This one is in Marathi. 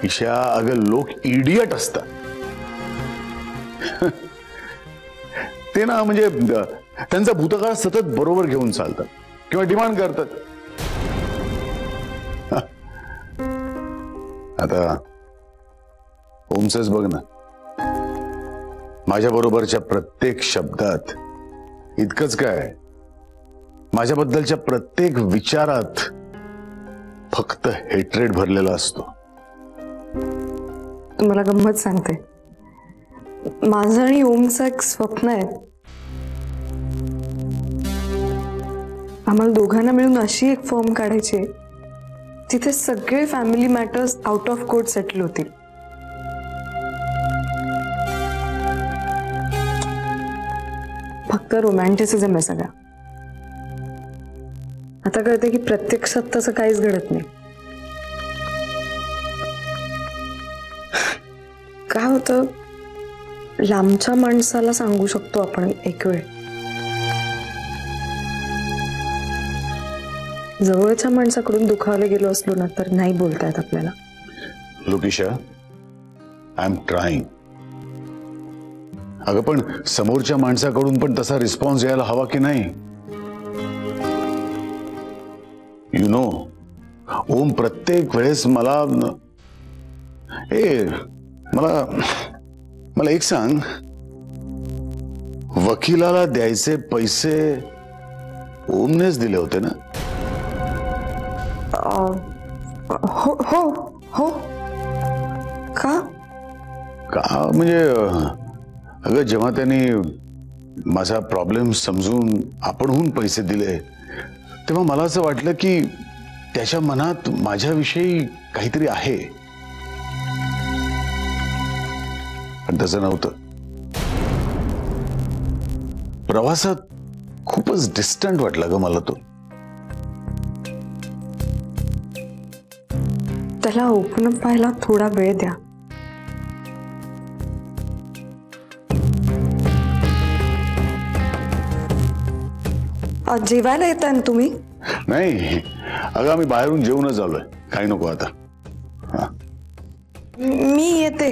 ईशा, अगं लोक इडियट असतात. ते ना म्हणजे त्यांचा भूतकाळ सतत बरोबर घेऊन चालतात किंवा डिमांड करतात. आता ओमचंच बघ ना, माझ्या बरोबरच्या प्रत्येक शब्दात इतकंच काय, माझ्याबद्दलच्या प्रत्येक विचारात फक्त हेट्रेड भरलेला असतो. तुम्हाला गंमत सांगते, माझं आणि ओमचं एक स्वप्न आहे. आम्हाला दोघांना मिळून अशी एक फर्म काढायची जिथे सगळे family matters out of court settle होतील. फक्त रोमॅन्टिसिझम आहे सगळा. आता कळते की प्रत्यक्षात तसं काहीच घडत नाही. काय होतं, लांबच्या माणसाला सांगू शकतो आपण एक वेळ, जवळच्या माणसाकडून दुखावले गेलो असलो ना तर नाही बोलता येत आपल्याला. Look, Isha, I'm trying. अगं पण समोरच्या माणसाकडून पण तसा रिस्पॉन्स यायला हवा की नाही. यू नो, ओम प्रत्येक वेळेस मला मला एक सांग, वकिलाला द्यायचे पैसे ओमनेच दिले होते ना? हो हो हो. का का म्हणजे अगं जेव्हा त्यांनी माझा प्रॉब्लेम समजून आपणहून पैसे दिले तेव्हा मला असं वाटलं की त्याच्या मनात माझ्याविषयी काहीतरी आहे, पण तसं नव्हतं. प्रवासात खूपच डिस्टंट वाटला ग मला तो. त्याला ओपन अप व्हायला थोडा वेळ द्या. जेवायला येताय ना तुम्ही? नाही अगं, आम्ही बाहेरून जेवूनच आलोय, काही नको आता. मी येते.